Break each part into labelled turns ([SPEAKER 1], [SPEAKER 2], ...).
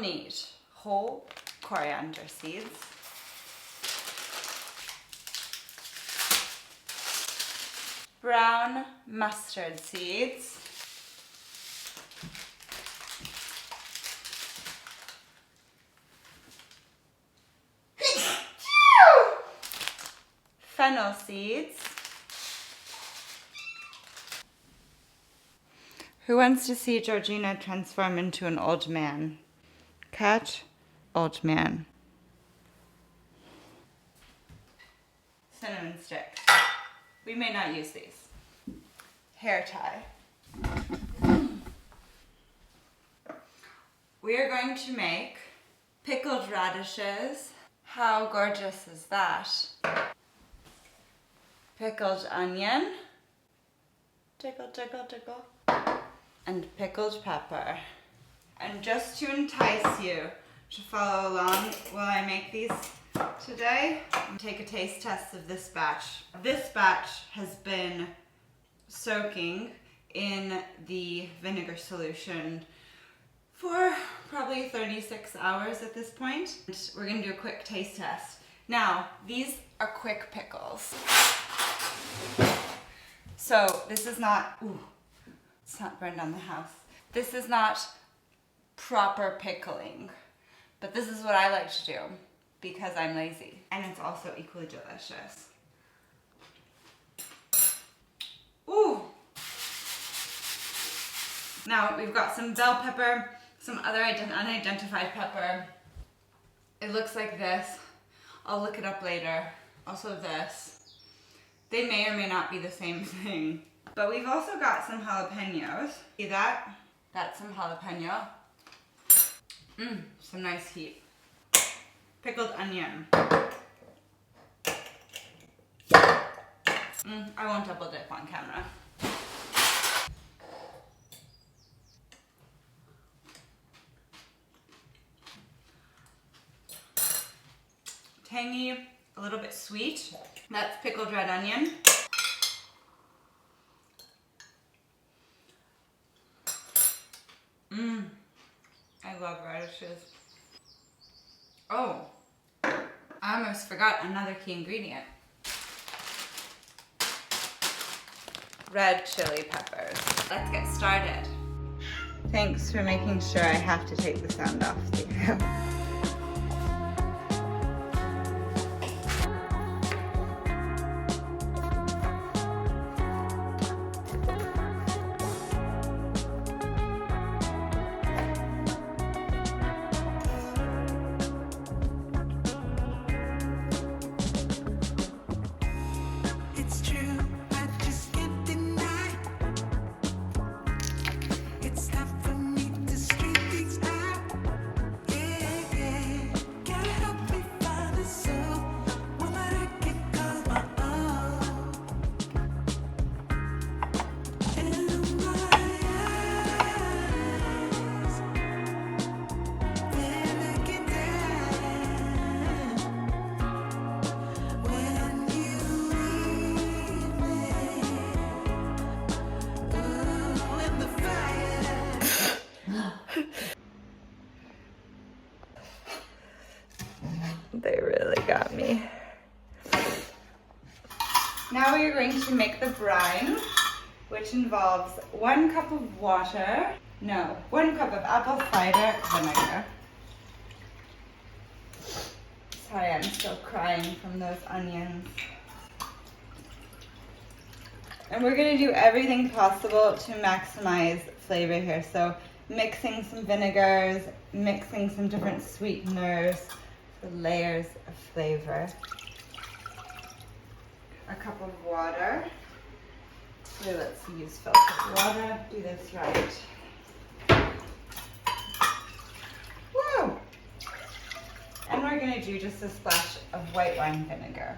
[SPEAKER 1] need whole coriander seeds, brown mustard seeds, fennel seeds. Who wants to see Georgina transform into an old man? Cat, old man. Cinnamon sticks. We may not use these. Hair tie. We are going to make pickled radishes. How gorgeous is that? Pickled onion. Tickle, tickle, tickle. And pickled pepper. And just to entice you to follow along while I make these today, I'm take a taste test of this batch. This batch has been soaking in the vinegar solution for probably 36 hours at this point. We're gonna do a quick taste test. Now, these are quick pickles. So this is not, ooh, it's not burned down the house. This is not proper pickling, but this is what I like to do because I'm lazy. And it's also equally delicious. Ooh. Now we've got some bell pepper, some other unidentified pepper. It looks like this. I'll look it up later. Also this. They may or may not be the same thing. But we've also got some jalapenos. See that? That's some jalapeno. Some nice heat. Pickled onion. I won't double dip on camera. Tangy, a little bit sweet. That's pickled red onion. I love radishes. Oh, I almost forgot another key ingredient. Red chili peppers. Let's get started. Thanks for making sure I have to take the sound off. They really got me. Now we are going to make the brine, which involves 1 cup of water. No, 1 cup of apple cider vinegar. Sorry, I'm still crying from those onions. And we're gonna do everything possible to maximize flavor here. So mixing some vinegars, mixing some different sweeteners, for layers of flavor. A cup of water. So let's use filtered water. Do this right. Woo! And we're gonna do just a splash of white wine vinegar.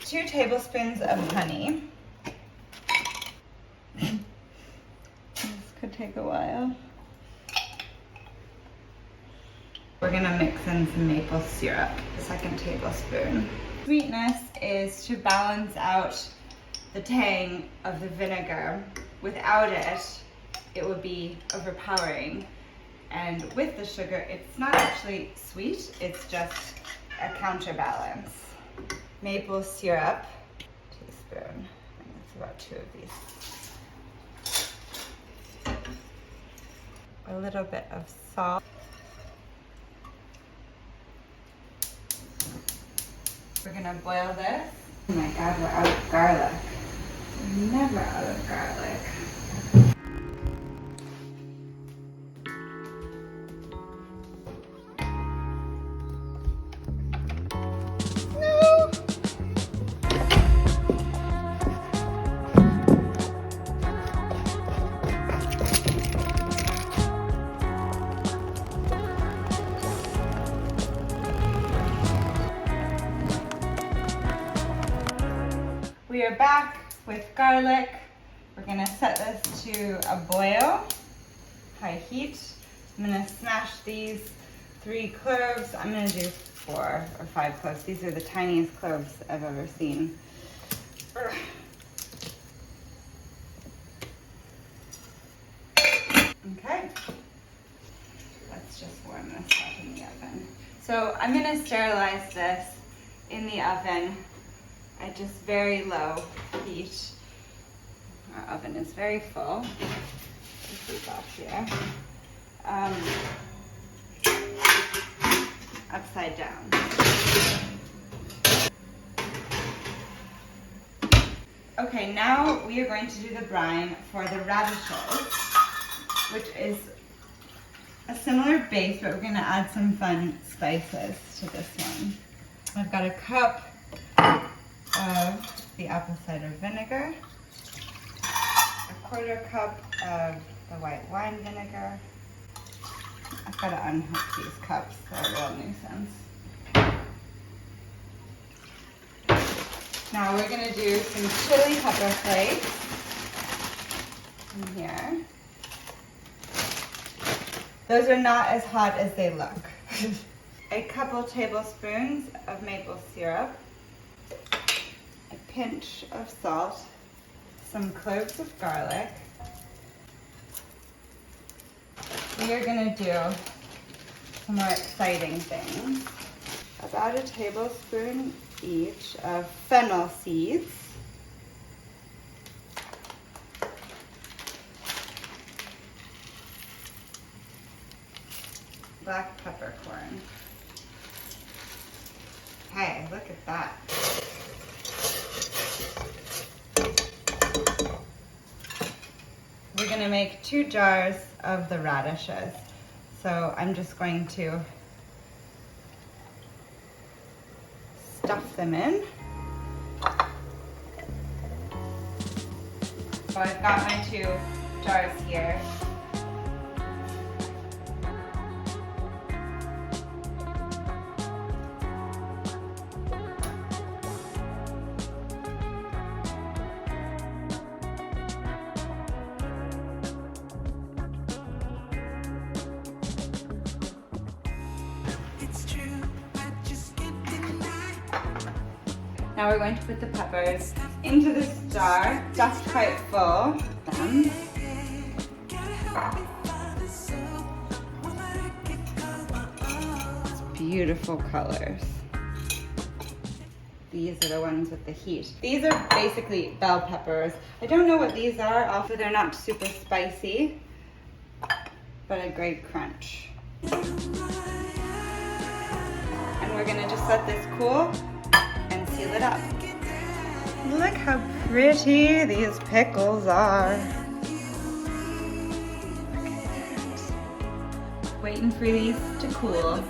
[SPEAKER 1] 2 tablespoons of honey. This could take a while. We're gonna mix in some maple syrup, a 2nd tablespoon. Sweetness is to balance out the tang of the vinegar. Without it, it would be overpowering. And with the sugar, it's not actually sweet, it's just a counterbalance. Maple syrup, teaspoon. That's about 2 of these. A little bit of salt. We're gonna boil this. Oh my God, we're out of garlic. We're never out of garlic. We are back with garlic. We're gonna set this to a boil, high heat. I'm gonna smash these 3 cloves. I'm gonna do 4 or 5 cloves. These are the tiniest cloves I've ever seen. Okay, let's just warm this up in the oven. So I'm gonna sterilize this in the oven at just very low heat. Our oven is very full. Put these off here. Upside down. Okay, now we are going to do the brine for the radishes, which is a similar base, but we're gonna add some fun spices to this one. I've got a cup of the apple cider vinegar, a 1/4 cup of the white wine vinegar. I've got to unhook these cups, they're a real nuisance. Now we're going to do some chili pepper flakes in here. Those are not as hot as they look. A couple tablespoons of maple syrup, a pinch of salt, some cloves of garlic. We are going to do some more exciting things. About a tablespoon each of fennel seeds. Black peppercorn. Hey, look at that. We're gonna make 2 jars of the radishes. So I'm just going to stuff them in. So I've got my 2 jars here. Now we're going to put the peppers into this jar, stuffed quite full. Beautiful colors. These are the ones with the heat. These are basically bell peppers. I don't know what these are, also they're not super spicy, but a great crunch. And we're gonna just let this cool and seal it up. Look how pretty these pickles are. Waiting for these to cool.